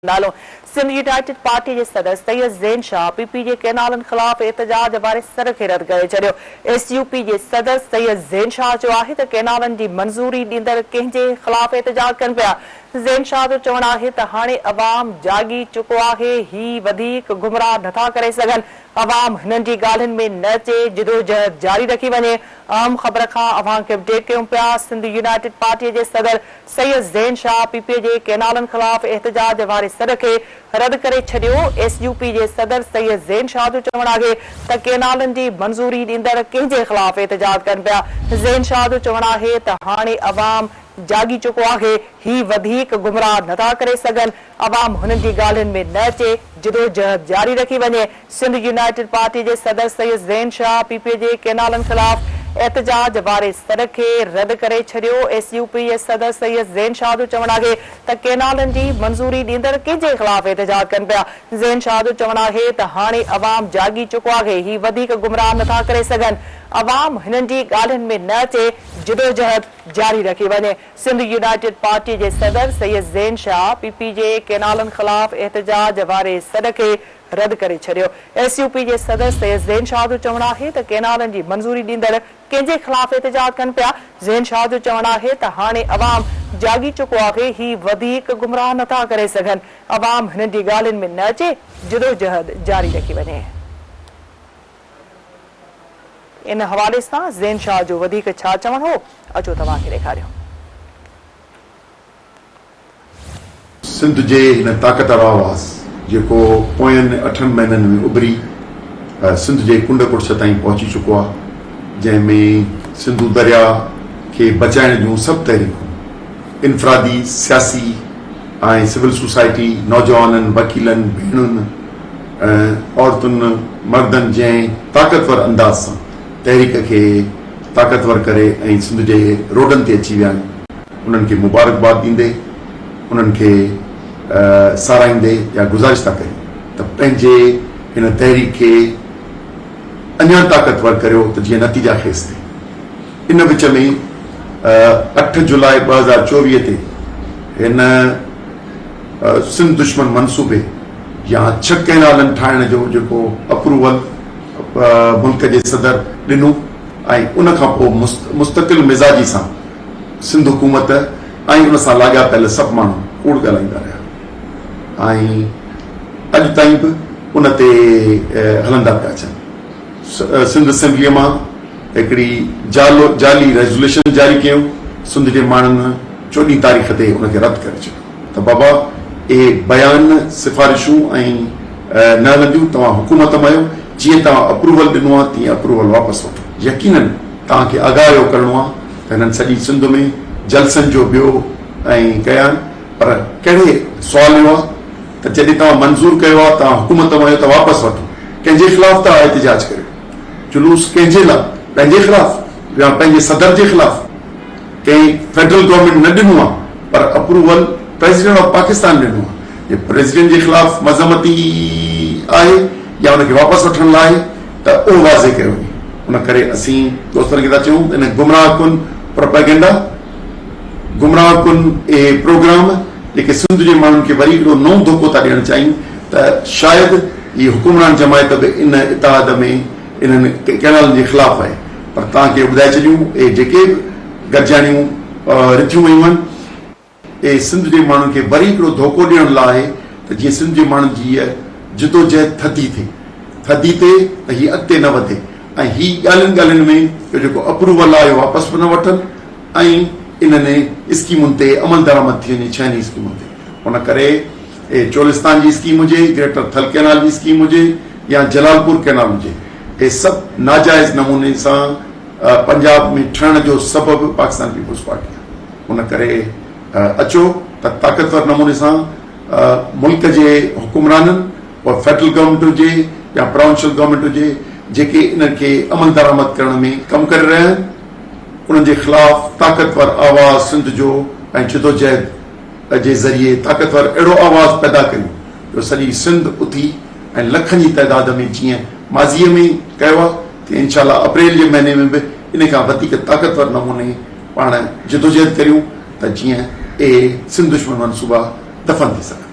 नालो Sindh United party के सदर सैयद ज़ैन शाह पीपी के कैनालन खिलाफ एहतजाज वारे सर के रद्द करे छड़ियो। एसयूपी के सदर सैयद ज़ैन शाह जो है त कैनालन की मंजूरी ॾींदड़ कंहिंजे खिलाफ एहतजाज कनि पिया। ज़ैन शाह जो चवणु आहे त हाणे अवाम जागी चुको आहे, ही वधीक गुमराह नथा करे सघनि। अवाम हिननि जी ॻाल्हियुनि में न अचे, जिदोजहद जारी रखी वञे। अहम ख़बर खां अवां खे अपडेट कयूं पिया। सिंध यूनाइटेड पार्टी के सदर सैयद ज़ैन शाह पीपी के कैनालन खिलाफ एहतजाज वारे सर के रद्द करे छड़ियो। एसयूपी के सदर सैयद ज़ैन शाह जो चवणु आहे त कैनालन की मंजूरी ॾींदड़ कंहिंजे खिलाफ एहतजाज कनि पिया। ज़ैन शाह जो चवणु आहे त हाणे अवाम जागी चुको आहे, ही वधीक गुमराह नथा करे सघनि। अवाम हुननि जी ॻाल्हियुनि में न अचे, जिदोजहद जारी रखी वञे। सिंध यूनाइटेड पार्टी के सदर सैयद ज़ैन शाह पीपी के कैनालन खिलाफ एहतजाज वारे सर के रद्द करे छड़ियो। एसयूपी के सदर सैयद ज़ैन शाह जो चवणु आहे त कैनालन की मंजूरी ॾींदड़ कंहिंजे खिलाफ एहतजाज कनि पिया। ज़ैन शाह जो चवणु आहे त हाणे अवाम जागी चुको आहे, ही वधीक गुमराह नथा करे सघनि। अवाम हिननि जी ॻाल्हियुनि में न अचे, जिदोजहद जारी रखी वञे। सिंध यूनाइटेड पार्टी के सदर सैयद ज़ैन शाह पीपी के कैनालन खिलाफ एहतजाज वारे सर के रद्द करे छड़ियो। एसयूपी के सदर सैयद ज़ैन शाह जो चवणु आहे त कैनालन की मंजूरी ॾींदड़ कंहिंजे खिलाफ एहतजाज कनि पिया। ज़ैन शाह जो चवणु आहे त हाणे अवाम जागी चुको आहे, ही वधीक गुमराह नथा करे सघनि। अवाम हिननि जी ॻाल्हियुनि में न अचे, जिदोजहद जारी रखी वञे। इन हवाले से ज़ैन शाह जो वधीक छा चवणु हो, अचो तव्हां खे ॾेखारियो। सिंध जे हिन ताक़तवर आवाज़ जेको पोयनि 8 महीननि में उभरी सिंध जे कुंड कुर्स ताईं पहुची चुको आहे, जंहिंमें सिंधु दरिया के बचाइण जूं सभु तहरीकूं इनफरादी, सियासी ऐं सिविल सोसाइटी, नौजवाननि, वकीलनि, भेणुनि, औरतुनि, मर्दनि जंहिं ताक़तवर अंदाज़ सां तहरीक के ताक़तवर करे ऐं सिंध जे रोडनि ते अची विया आहिनि, उन्हनि खे मुबारकबाद ॾींदे, उन्हनि खे साराईंदे या गुज़ारिश था कयूं त पंहिंजे हिन तहरीक खे अञा ताक़तवर करियो त जीअं नतीजा खेसि थिए। इन विच में 8 जुलाई 2024 ते हिन सिंध दुश्मन मनसूबे या 6 कैनालनि ठाहिण जो जेको अप्रूवल मुल्क के सदर ॾिनो ऐं उन खां पोइ मुस्तक़िल मिज़ाजी सां सिंध हुकूमत ऐं उन सां लाॻापियल सभु माण्हू कूड़ ॻाल्हाईंदा रहिया ऐं अॼु ताईं बि उन ते हलंदा पिया अचनि। सिंध असेंबलीअ मां हिकिड़ी जाली रेज़ोल्यूशन जारी कयूं, सिंध जे माण्हुनि 14 तारीख़ ते उनखे रद्द करे छॾियो त बाबा इहे बयान सिफ़ारिशूं ऐं न हलंदियूं, तव्हां हुकूमत में आहियो, जीअं तव्हां अप्रूवल ॾिनो आहे तीअं अप्रूवल वापसि वठो। यकीनन तव्हांखे आगाह करिणो आहे त हिननि सॼी सिंध में जलसनि जो ॿियो ऐं कया आहिनि, पर कहिड़े सुवाल इहो आहे त जॾहिं तव्हां मंज़ूर कयो आहे, तव्हां हुकूमत में आहियो त वापसि वठो। कंहिंजे ख़िलाफ़ तव्हां एहतिजाज करियो, जुलूस कंहिंजे लाइ, पंहिंजे ख़िलाफ़ या पंहिंजे सदर जे ख़िलाफ़। कंहिं फेडरल गवर्नमेंट न ॾिनो आहे, पर अप्रूवल प्रेसिडेंट ऑफ पाकिस्तान ॾिनो आहे। जे प्रेसिडेंट जे ख़िलाफ़ मज़मती आहे या उनखे वापसि वठण लाइ त उहो वाज़े कयो वञे। उन करे असीं दोस्तनि खे था चऊं त इन गुमराह कुन प्रोपेगेंडा, गुमराह कुन इहे प्रोग्राम जेके सिंध जे माण्हुनि खे वरी हिकिड़ो नओं धोखो था ॾियणु चाहिनि त शायदि इहे हुकुमरान जमायत बि इन इतिहाद में इन्हनि कैनालनि जे ख़िलाफ़ आहे। पर तव्हांखे ॿुधाए छॾियूं, इहे जेके बि गॾिजाणियूं रिथियूं वयूं आहिनि, इहे सिंध जे माण्हुनि खे वरी हिकिड़ो धोखो ॾियण लाइ आहे त जीअं सिंध जे माण्हुनि जी इहा जिदोजहद थधी थिए, थधी थिए त हीअ अॻिते न वधे ऐं हीअ ॻाल्हियुनि में जेको अप्रूवल आहे वापसि बि न वठनि ऐं इन्हनि स्कीमुनि ते अमल दरामद थी वञे, 6 स्कीमुनि ते। उन करे चोलिस्तान जी स्कीम हुजे, ग्रेटर थल कैनाल जी स्कीम हुजे या जलालपुर कैनाल हुजे, इहे सभु नाजाइज़ नमूने सां पंजाब में ठहण जो सबबु पाकिस्तान पीपुल्स पार्टी आहे। उन करे अचो त ताक़तवर नमूने सां मुल्क जे हुकुमराननि और फेडरल गवर्नमेंट हुजे या प्रोविंशियल गवर्नमेंट हुजे, जेके इनखे अमल दरामद करण में कमु करे रहिया आहिनि, उन्हनि जे ख़िलाफ़ ताक़तवर आवाज़ सिंध जो ऐं जिदोजहद जे ज़रिए ताक़तवर अहिड़ो आवाज़ पैदा करियूं जो सॼी सिंध उथी ऐं लखनि जी तइदाद में जीअं माज़ीअ में कयो आहे, त इंशाअल्लाह अप्रैल जे महीने में बि इन खां वधीक ताक़तवर नमूने पाण जिदोजहद करियूं त जीअं सिंध दुश्मन मनसूबा दफ़न थी सघनि।